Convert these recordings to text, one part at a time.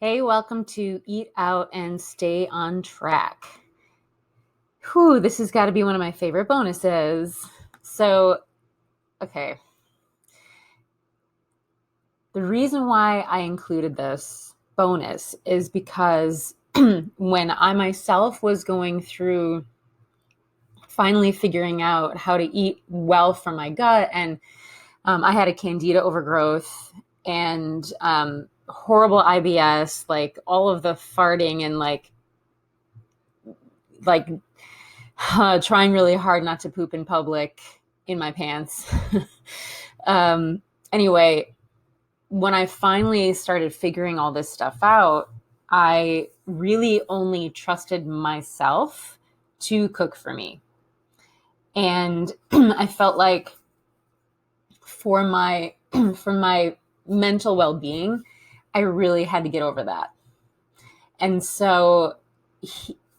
Hey, welcome to Eat Out and Stay on Track. Whew, this has got to be one of my favorite bonuses. So, okay. The reason why I included this bonus is because when I myself was going through finally figuring out how to eat well for my gut, and I had a candida overgrowth and horrible IBS, like all of the farting and like trying really hard not to poop in public in my pants. um, anyway, when I finally started figuring all this stuff out, I really only trusted myself to cook for me. And I felt like for my for my mental well-being, I really had to get over that. And so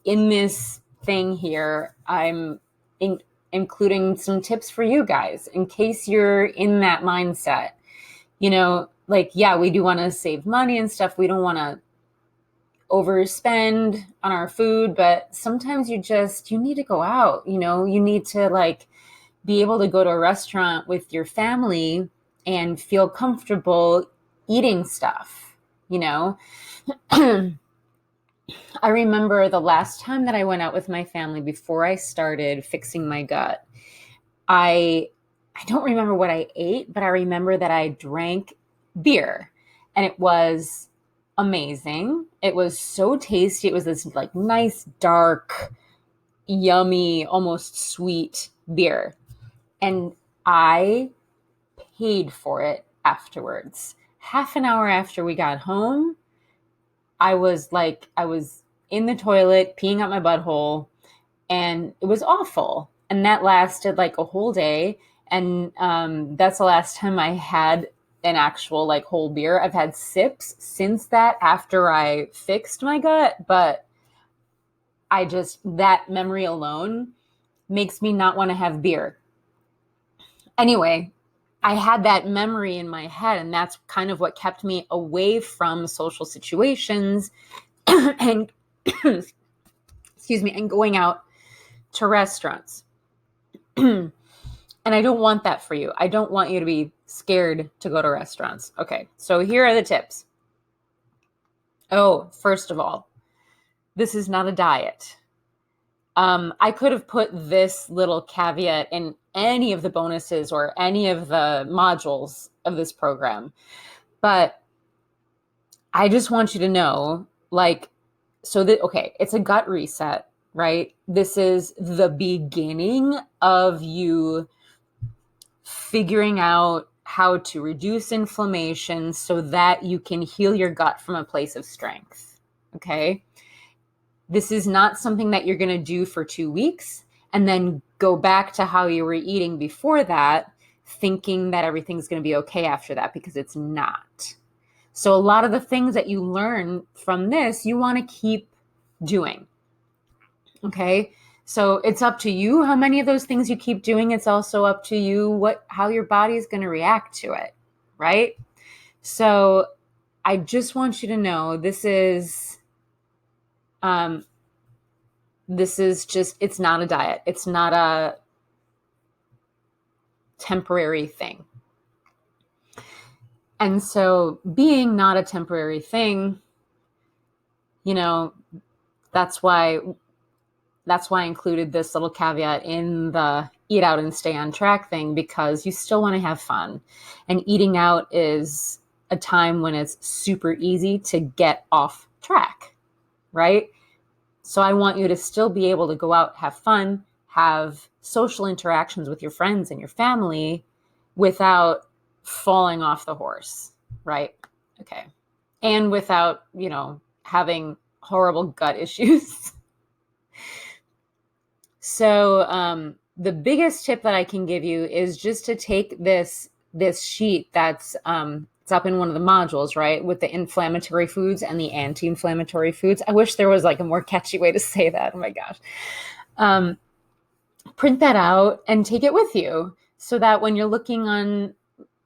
in this thing here, I'm including some tips for you guys in case you're in that mindset. Like, yeah, we do want to save money and stuff. We don't want to overspend on our food, but sometimes you need to go out, you need to be able to go to a restaurant with your family and feel comfortable eating stuff, you know? I remember the last time that I went out with my family before I started fixing my gut. I don't remember what I ate, but I remember that I drank beer and it was amazing. It was so tasty. It was this nice, dark, yummy, almost sweet beer. And I paid for it afterwards. Half an hour after we got home, I was in the toilet peeing out my butthole, and it was awful. And that lasted like a whole day. And that's the last time I had an actual whole beer. I've had sips since that after I fixed my gut, but that memory alone makes me not want to have beer. Anyway, I had that memory in my head, and that's kind of what kept me away from social situations and excuse me, and going out to restaurants. And I don't want that for you. I don't want you to be scared to go to restaurants. Okay, so here are the tips. Oh, first of all, this is not a diet. I could have put this little caveat in any of the bonuses or any of the modules of this program, but I just want you to know, okay, it's a gut reset, right? This is the beginning of you figuring out how to reduce inflammation so that you can heal your gut from a place of strength, okay? This is not something that you're going to do for 2 weeks and then go back to how you were eating before that, thinking that everything's going to be okay after that, because it's not. So a lot of the things that you learn from this, you want to keep doing. Okay? So it's up to you how many of those things you keep doing. It's also up to you how your body is going to react to it, right? So I just want you to know this is just, it's not a diet. It's not a temporary thing. And so being not a temporary thing, that's why I included this little caveat in the eat out and stay on track thing, because you still want to have fun. And eating out is a time when it's super easy to get off track, right? So I want you to still be able to go out, have fun, have social interactions with your friends and your family without falling off the horse, right? Okay. And without, having horrible gut issues. So the biggest tip that I can give you is just to take this sheet that's it's up in one of the modules, right, with the inflammatory foods and the anti-inflammatory foods. I wish there was a more catchy way to say that. Oh my gosh. Print that out and take it with you so that when you're looking on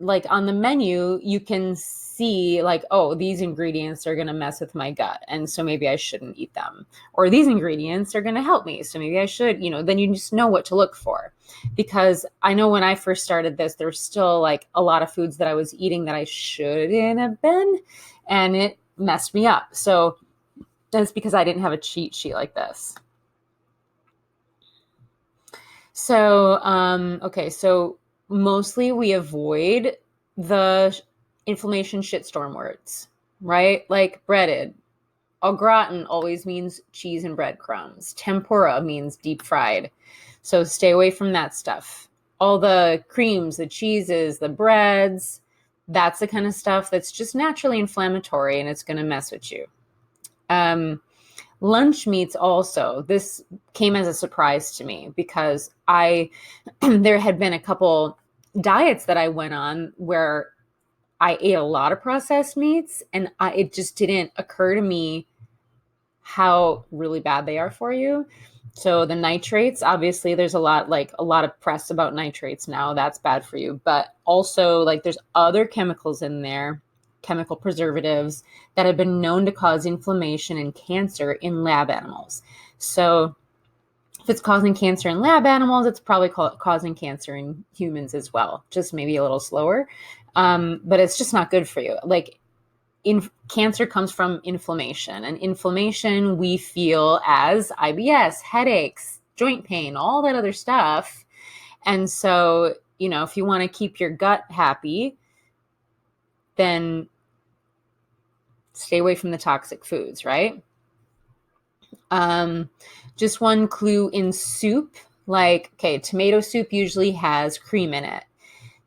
like on the menu, you can see like, oh, these ingredients are going to mess with my gut. And so maybe I shouldn't eat them. Or these ingredients are going to help me. So maybe I should, then you just know what to look for. Because I know when I first started this, there's still like a lot of foods that I was eating that I shouldn't have been. And it messed me up. So that's because I didn't have a cheat sheet like this. So, okay, so mostly we avoid the inflammation shitstorm words, right? Like breaded. Au gratin always means cheese and breadcrumbs. Tempura means deep fried. So stay away from that stuff. All the creams, the cheeses, the breads, that's the kind of stuff that's just naturally inflammatory and it's going to mess with you. Lunch meats also, this came as a surprise to me because there had been a couple diets that I went on where I ate a lot of processed meats and it just didn't occur to me how really bad they are for you. So the nitrates, obviously there's a lot of press about nitrates now. That's bad for you. But also like there's other chemicals in there, chemical preservatives that have been known to cause inflammation and cancer in lab animals. So if it's causing cancer in lab animals, it's probably causing cancer in humans as well, just maybe a little slower. But it's just not good for you. Like cancer comes from inflammation, and inflammation we feel as IBS, headaches, joint pain, all that other stuff. And so, if you want to keep your gut happy, then stay away from the toxic foods, right? Just one clue in soup, like, okay, tomato soup usually has cream in it.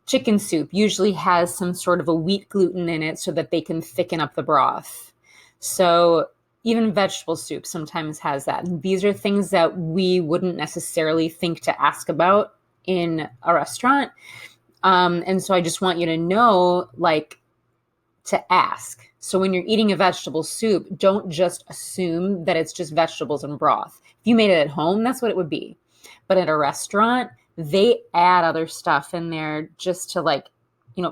Chicken soup usually has some sort of a wheat gluten in it so that they can thicken up the broth. So even vegetable soup sometimes has that. And these are things that we wouldn't necessarily think to ask about in a restaurant. And so I just want you to know, like, to ask. So when you're eating a vegetable soup, don't just assume that it's just vegetables and broth. If you made it at home, that's what it would be. But at a restaurant, they add other stuff in there just to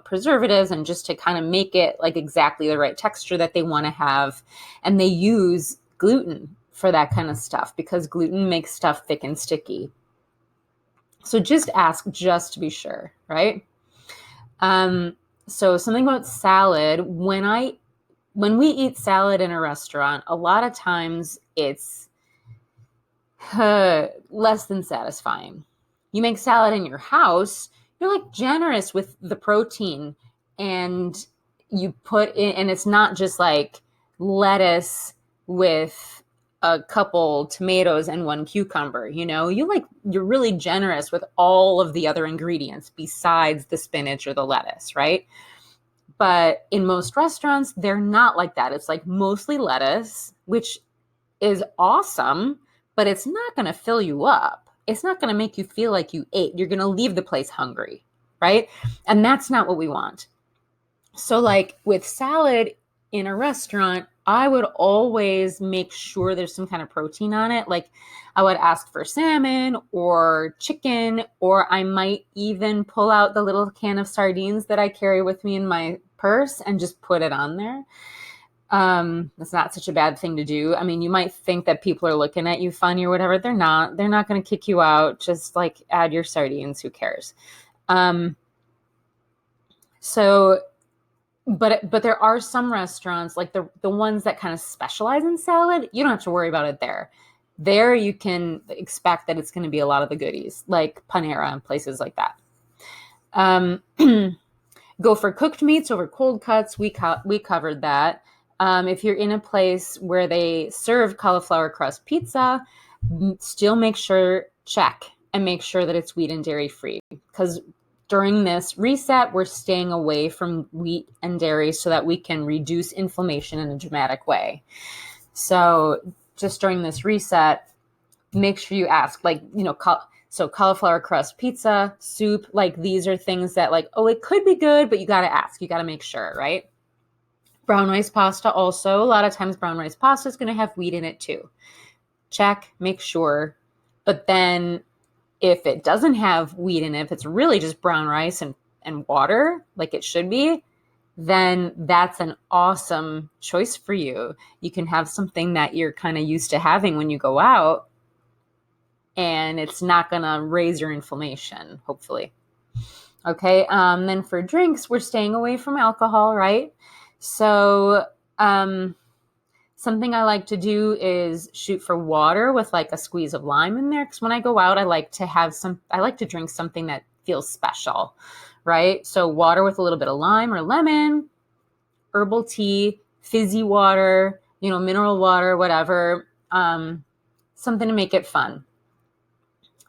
preservatives and just to kind of make it like exactly the right texture that they want to have. And they use gluten for that kind of stuff because gluten makes stuff thick and sticky. So just ask just to be sure, right? So something about salad, when we eat salad in a restaurant, a lot of times it's less than satisfying. You make salad in your house, you're like generous with the protein and you put in, and it's not just like lettuce with a couple tomatoes and one cucumber, you're really generous with all of the other ingredients besides the spinach or the lettuce, right? But in most restaurants, they're not like that. It's like mostly lettuce, which is awesome, but it's not going to fill you up. It's not going to make you feel like you ate. You're going to leave the place hungry, right? And that's not what we want. So like with salad in a restaurant, I would always make sure there's some kind of protein on it. Like I would ask for salmon or chicken, or I might even pull out the little can of sardines that I carry with me in my purse and just put it on there. It's not such a bad thing to do. I mean, you might think that people are looking at you funny or whatever. They're not going to kick you out. Just like add your sardines. Who cares? But there are some restaurants like the ones that kind of specialize in salad. You don't have to worry about it there. There you can expect that it's going to be a lot of the goodies like Panera and places like that. Go for cooked meats over cold cuts. We covered that. If you're in a place where they serve cauliflower crust pizza, still check and make sure that it's wheat and dairy free. Because during this reset, we're staying away from wheat and dairy so that we can reduce inflammation in a dramatic way. So just during this reset, make sure you ask, so cauliflower crust pizza, soup, like these are things that like, oh, it could be good, but you got to ask, you got to make sure, right? Brown rice pasta also, a lot of times brown rice pasta is going to have wheat in it too. Check, make sure. But then if it doesn't have wheat in it, if it's really just brown rice and water like it should be, then that's an awesome choice for you. You can have something that you're kind of used to having when you go out, and it's not going to raise your inflammation, hopefully. Okay, then for drinks, we're staying away from alcohol, right? So something I like to do is shoot for water with like a squeeze of lime in there. Because when I go out, I like to drink something that feels special, right? So water with a little bit of lime or lemon, herbal tea, fizzy water, mineral water, whatever, something to make it fun.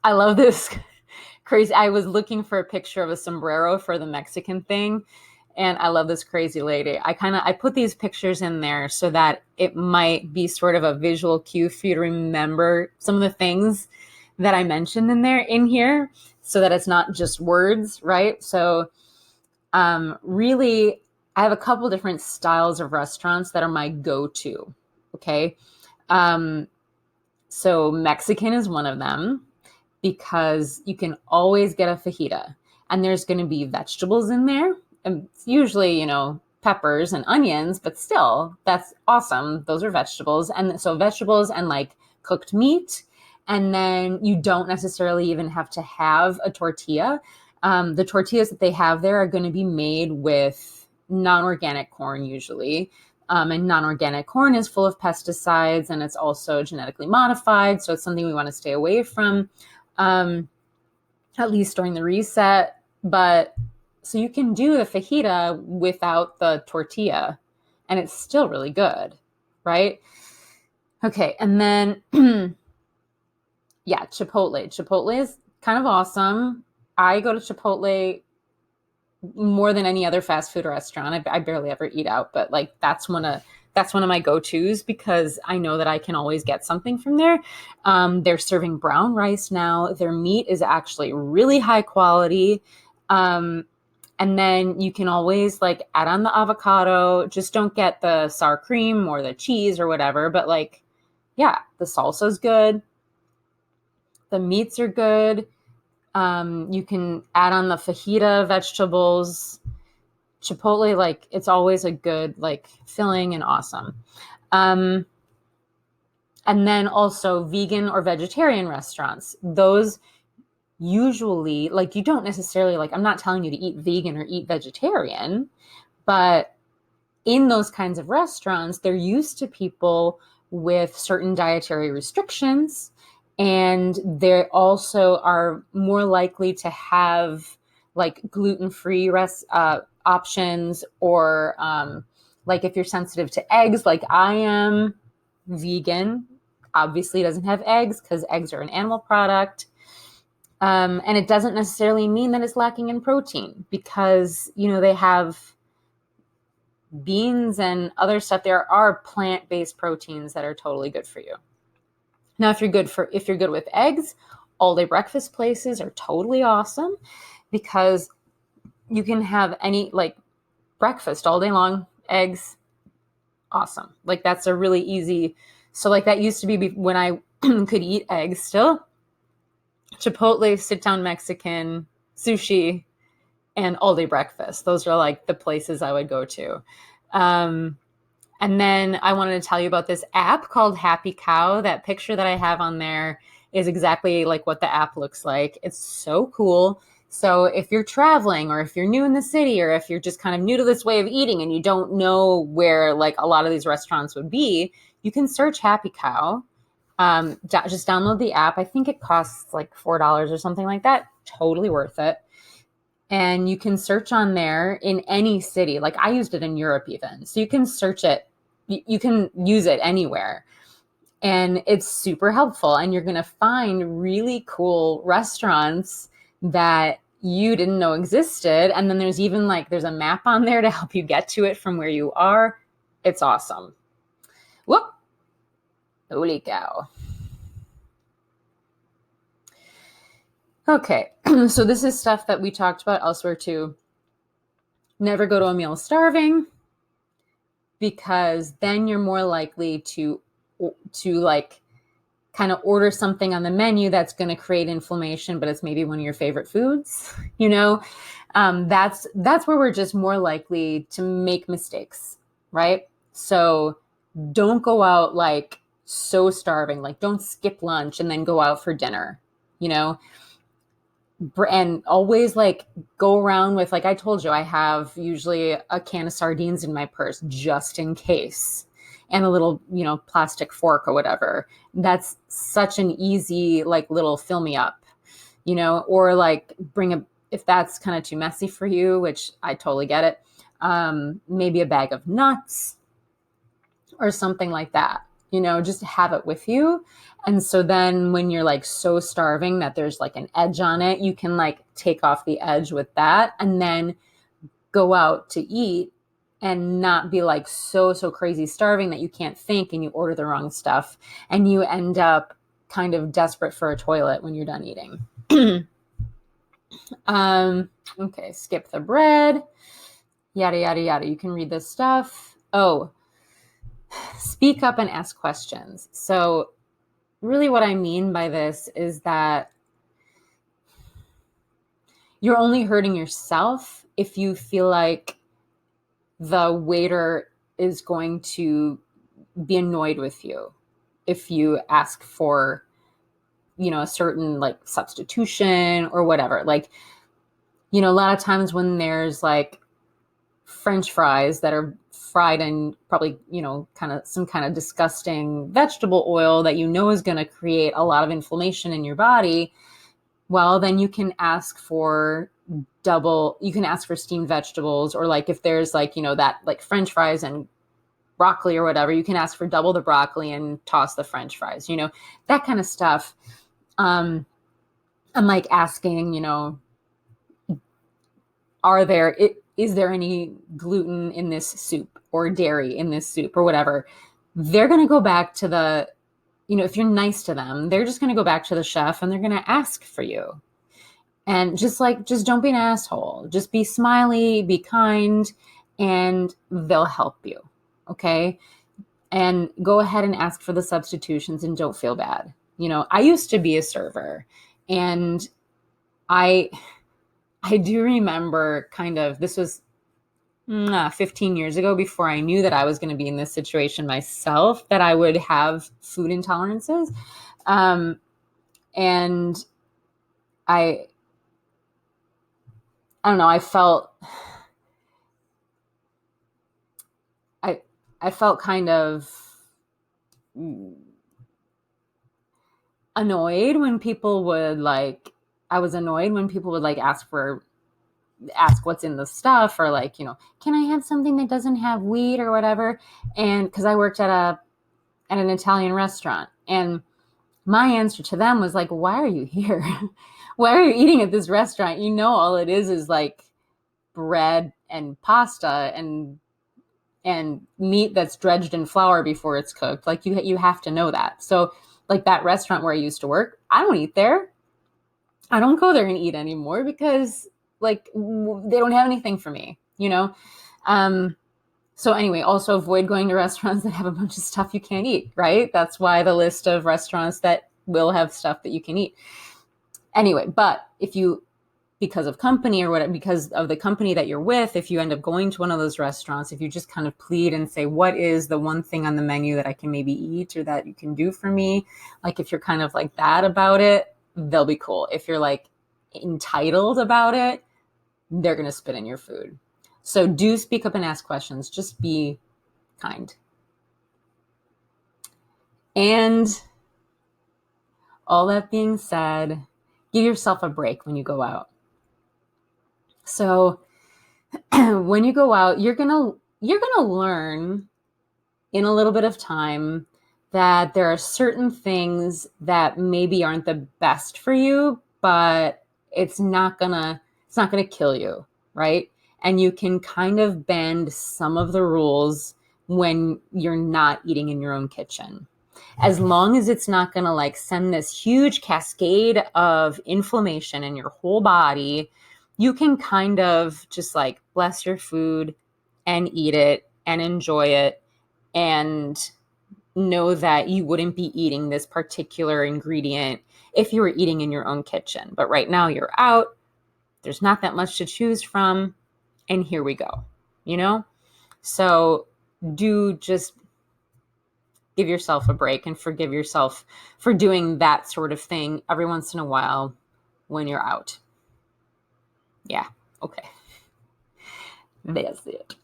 I love this crazy. I was looking for a picture of a sombrero for the Mexican thing, and I love this crazy lady. I put these pictures in there so that it might be sort of a visual cue for you to remember some of the things that I mentioned in here, so that it's not just words, right? So really, I have a couple different styles of restaurants that are my go-to. Okay. So Mexican is one of them, because you can always get a fajita, and there's going to be vegetables in there. And it's usually, peppers and onions, but still, that's awesome. Those are vegetables. And so vegetables and like cooked meat. And then you don't necessarily even have to have a tortilla. The tortillas that they have there are going to be made with non-organic corn usually. And non-organic corn is full of pesticides, and it's also genetically modified. So it's something we want to stay away from, at least during the reset. But so you can do the fajita without the tortilla, and it's still really good, right? Okay, and then yeah, Chipotle. Chipotle is kind of awesome. I go to Chipotle more than any other fast food restaurant. I barely ever eat out, but like that's one of my go-tos, because I know that I can always get something from there. They're serving brown rice now. Their meat is actually really high quality. And then you can always like add on the avocado. Just don't get the sour cream or the cheese or whatever. But like, yeah, the salsa's good. The meats are good. You can add on the fajita vegetables. Chipotle, like, it's always a good, like, filling and awesome. And then also vegan or vegetarian restaurants. Those usually, like, you don't necessarily, like, I'm not telling you to eat vegan or eat vegetarian, but in those kinds of restaurants, they're used to people with certain dietary restrictions, and they also are more likely to have like gluten-free options, or like if you're sensitive to eggs, like I am, vegan obviously doesn't have eggs because eggs are an animal product. And it doesn't necessarily mean that it's lacking in protein, because, they have beans and other stuff. There are plant-based proteins that are totally good for you. Now, if you're good with eggs, all-day breakfast places are totally awesome, because you can have any like breakfast all day long, eggs, awesome. Like that's a really easy. So like that used to be when I could eat eggs still. Chipotle, sit-down Mexican, sushi, and all-day breakfast. Those are like the places I would go to. And then I wanted to tell you about this app called Happy Cow. That picture that I have on there is exactly like what the app looks like. It's so cool. So if you're traveling, or if you're new in the city, or if you're just kind of new to this way of eating and you don't know where like a lot of these restaurants would be, you can search Happy Cow. Just download the app. I think it costs like $4 or something like that. Totally worth it. And you can search on there in any city. Like I used it in Europe even. So you can search it. You can use it anywhere. And it's super helpful. And you're going to find really cool restaurants that you didn't know existed. And then there's even there's a map on there to help you get to it from where you are. It's awesome. Whoop. Holy cow. Okay, so this is stuff that we talked about elsewhere too. Never go to a meal starving, because then you're more likely to like kind of order something on the menu that's going to create inflammation, but it's maybe one of your favorite foods, you know, that's where we're just more likely to make mistakes, right? So don't go out like so starving, like don't skip lunch and then go out for dinner, you know, and always like go around with, like I told you, I have usually a can of sardines in my purse just in case, and a little, you know, plastic fork or whatever. That's such an easy, like, little fill me up, you know, or like bring a, if that's kind of too messy for you, which I totally get it, maybe a bag of nuts or something like that, you know, just have it with you. And so then when you're like so starving that there's like an edge on it, you can like take off the edge with that and then go out to eat and not be like so crazy starving that you can't think and you order the wrong stuff and you end up kind of desperate for a toilet when you're done eating. Okay, skip the bread, yada, yada, yada. You can read this stuff. Oh, speak up and ask questions. So really what I mean by this is that you're only hurting yourself if you feel like the waiter is going to be annoyed with you if you ask for, you know, a certain like substitution or whatever. Like, you know, a lot of times when there's like French fries that are fried in probably, you know, kind of some kind of disgusting vegetable oil that you know is going to create a lot of inflammation in your body, well, then you can ask for you can ask for steamed vegetables, or like if there's like, you know, that like French fries and broccoli or whatever, you can ask for double the broccoli and toss the French fries, you know, that kind of stuff. And like asking, you know, is there any gluten in this soup or dairy in this soup or whatever? They're going to go back to the, you know, if you're nice to them, they're just going to go back to the chef and they're going to ask for you. And just don't be an asshole. Just be smiley, be kind, and they'll help you. Okay. And go ahead and ask for the substitutions and don't feel bad. You know, I used to be a server, and I do remember kind of, this was 15 years ago, before I knew that I was going to be in this situation myself, that I would have food intolerances. And I don't know, I felt kind of annoyed when people would like, I was annoyed when people would like ask what's in the stuff, or like, you know, can I have something that doesn't have wheat or whatever? And because I worked at an Italian restaurant, and my answer to them was like, why are you here? Why are you eating at this restaurant? You know, all it is like bread and pasta and meat that's dredged in flour before it's cooked. Like you have to know that. So like that restaurant where I used to work, I don't eat there. I don't go there and eat anymore because like they don't have anything for me, you know? So anyway, also avoid going to restaurants that have a bunch of stuff you can't eat, right? That's why the list of restaurants that will have stuff that you can eat. Anyway, but if you, because of company or whatever, because of the company that you're with, if you end up going to one of those restaurants, if you just kind of plead and say, what is the one thing on the menu that I can maybe eat or that you can do for me? Like if you're kind of like that about it, they'll be cool. If you're like entitled about it, they're going to spit in your food. So do speak up and ask questions. Just be kind. And all that being said, give yourself a break when you go out. So when you go out, you're going to learn in a little bit of time that there are certain things that maybe aren't the best for you, but it's not going to kill you, right? And you can kind of bend some of the rules when you're not eating in your own kitchen. As long as it's not going to like send this huge cascade of inflammation in your whole body, you can kind of just like bless your food and eat it and enjoy it and know that you wouldn't be eating this particular ingredient if you were eating in your own kitchen. But right now you're out, there's not that much to choose from, and here we go, you know? So do just give yourself a break and forgive yourself for doing that sort of thing every once in a while when you're out. Yeah, okay. That's it.